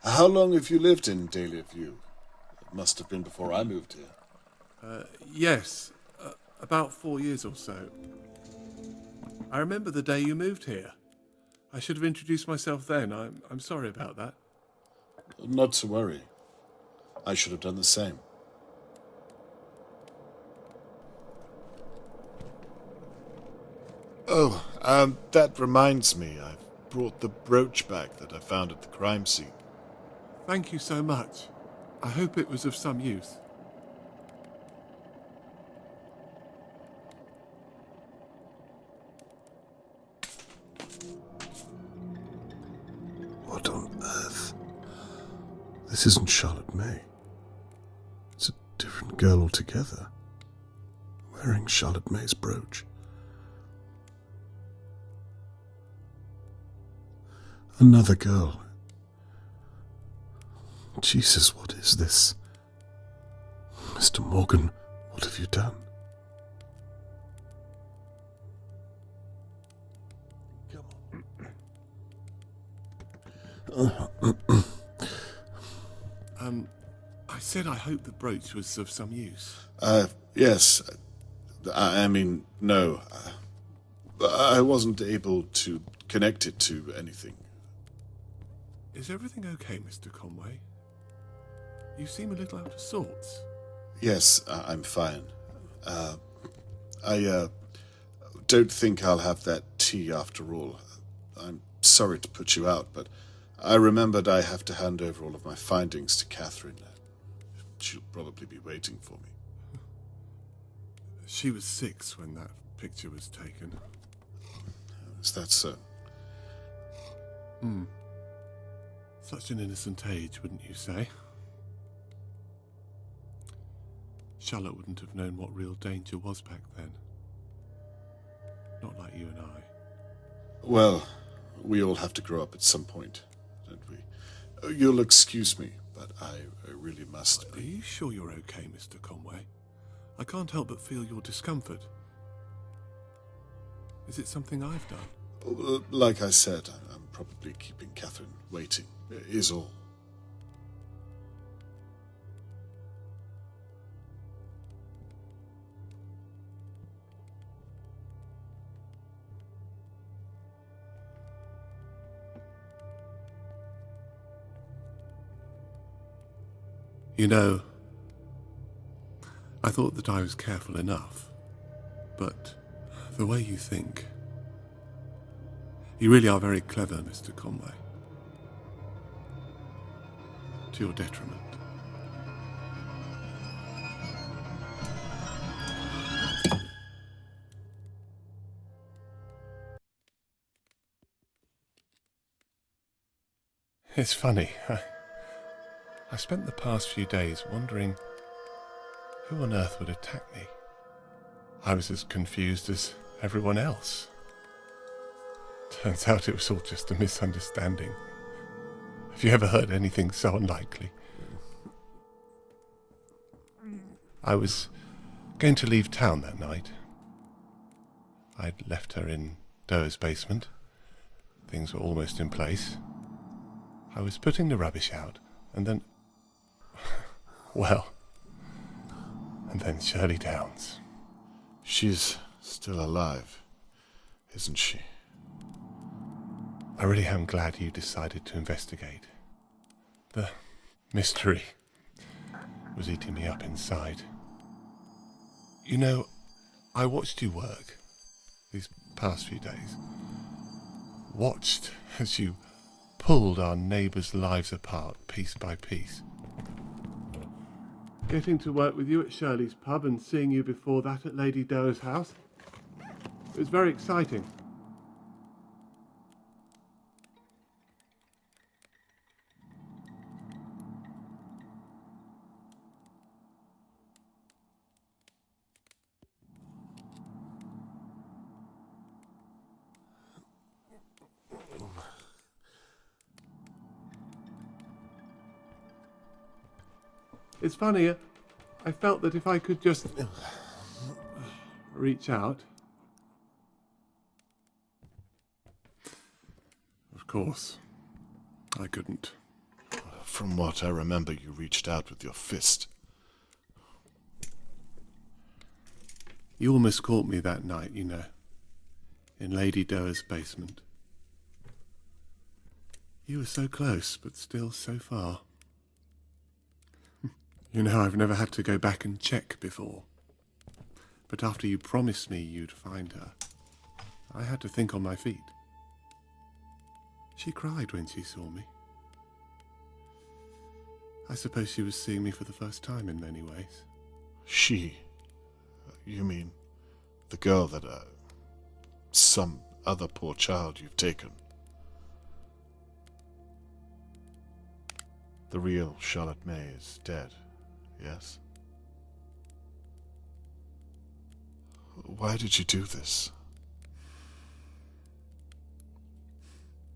How long have you lived in Dahlia View? It must have been before I moved here. Yes, about 4 years or so. I remember the day you moved here. I should have introduced myself then. I'm sorry about that. Not to worry. I should have done the same. Oh, that reminds me. I've brought the brooch back that I found at the crime scene. Thank you so much. I hope it was of some use. What on earth? This isn't Charlotte May. It's a different girl altogether. Wearing Charlotte May's brooch. Another girl. Jesus, what is this? Mr. Morgan, what have you done? I said I hope the brooch was of some use. Yes. I mean, no. I wasn't able to connect it to anything. Is everything okay, Mr. Conway? You seem a little out of sorts. Yes, I'm fine. I don't think I'll have that tea after all. I'm sorry to put you out, but I remembered I have to hand over all of my findings to Catherine. She'll probably be waiting for me. She was 6 when that picture was taken. Is that so? Such an innocent age, wouldn't you say? Charlotte wouldn't have known what real danger was back then. Not like you and I. Well, we all have to grow up at some point, don't we? You'll excuse me, but I really must. Are you sure you're okay, Mr. Conway? I can't help but feel your discomfort. Is it something I've done? Like I said, I'm probably keeping Catherine waiting, is all. You know, I thought that I was careful enough, but the way you think... You really are very clever, Mr. Conway. To your detriment. It's funny. I spent the past few days wondering who on earth would attack me. I was as confused as everyone else. Turns out it was all just a misunderstanding. Have you ever heard anything so unlikely? I was going to leave town that night. I'd left her in Doe's basement. Things were almost in place. I was putting the rubbish out, and then... well... And then Shirley Downs. She's still alive, isn't she? I really am glad you decided to investigate. The mystery was eating me up inside. You know, I watched you work these past few days. Watched as you pulled our neighbours' lives apart piece by piece. Getting to work with you at Shirley's pub and seeing you before that at Lady Doe's house. It was very exciting. It's funny, I felt that if I could just reach out. Of course, I couldn't. From what I remember, you reached out with your fist. You almost caught me that night, you know, in Lady Doa's basement. You were so close, but still so far. You know, I've never had to go back and check before. But after you promised me you'd find her, I had to think on my feet. She cried when she saw me. I suppose she was seeing me for the first time in many ways. She? You mean the girl that, some other poor child you've taken? The real Charlotte May is dead, yes? Why did you do this?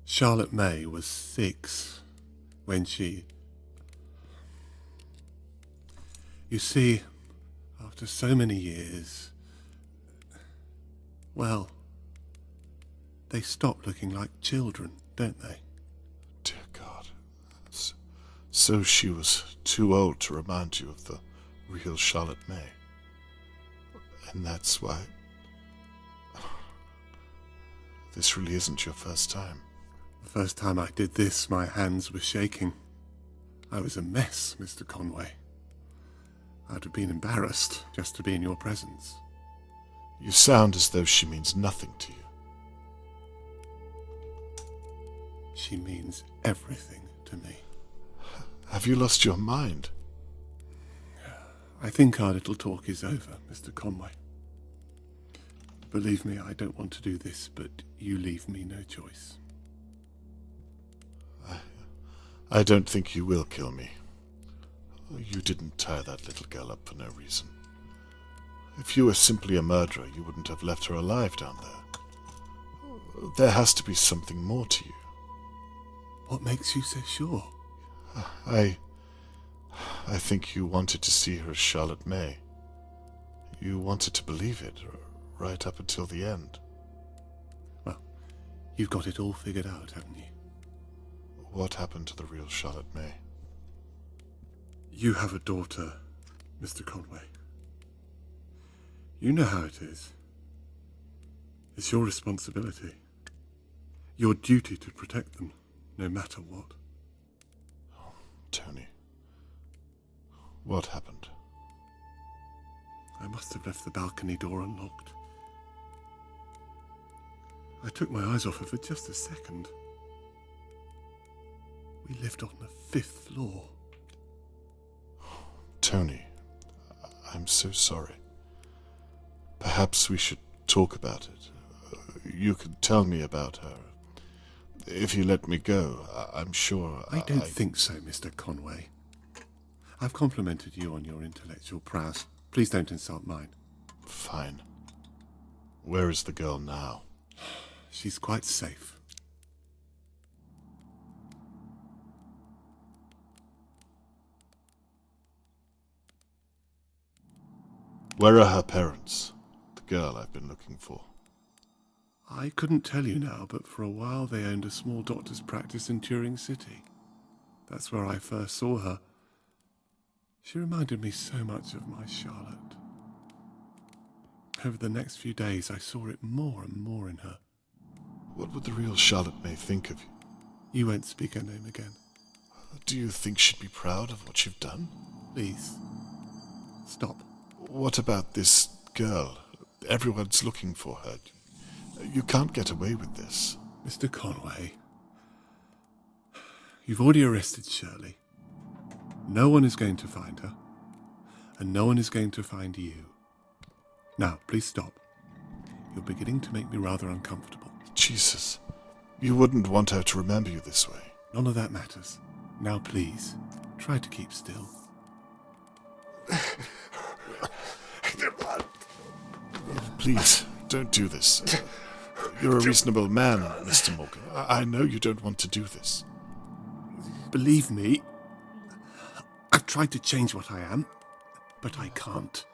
Charlotte May was 6 when she... You see, after so many years, well, they stop looking like children, don't they? Dear God. So she was too old to remind you of the real Charlotte May. And that's why... This really isn't your first time. The first time I did this, my hands were shaking. I was a mess, Mr. Conway. I'd have been embarrassed just to be in your presence. You sound as though she means nothing to you. She means everything to me. Have you lost your mind? I think our little talk is over, Mr. Conway. Believe me, I don't want to do this, but you leave me no choice. I don't think you will kill me. You didn't tie that little girl up for no reason. If you were simply a murderer, you wouldn't have left her alive down there. There has to be something more to you. What makes you so sure? I think you wanted to see her as Charlotte May. You wanted to believe it, right up until the end. Well, you've got it all figured out, haven't you? What happened to the real Charlotte May? You have a daughter, Mr. Conway. You know how it is. It's your responsibility. Your duty to protect them, no matter what. Oh, Tony. What happened? I must have left the balcony door unlocked. I took my eyes off her for just a second. We lived on the 5th floor. Tony, I'm so sorry. Perhaps we should talk about it. You could tell me about her. If you let me go, I'm sure... I don't think so, Mr. Conway. I've complimented you on your intellectual prowess. Please don't insult mine. Fine. Where is the girl now? She's quite safe. Where are her parents? The girl I've been looking for. I couldn't tell you now, but for a while they owned a small doctor's practice in Turing City. That's where I first saw her. She reminded me so much of my Charlotte. Over the next few days, I saw it more and more in her. What would the real Charlotte May think of you? You won't speak her name again. Do you think she'd be proud of what you've done? Please, stop. What about this girl? Everyone's looking for her. You can't get away with this. Mr. Conway, you've already arrested Shirley. No one is going to find her, and no one is going to find you. Now, please stop. You're beginning to make me rather uncomfortable. Jesus, you wouldn't want her to remember you this way. None of that matters. Now, please, try to keep still. Please, don't do this. You're a reasonable man, Mr. Morgan. I know you don't want to do this. Believe me, I've tried to change what I am, but I can't.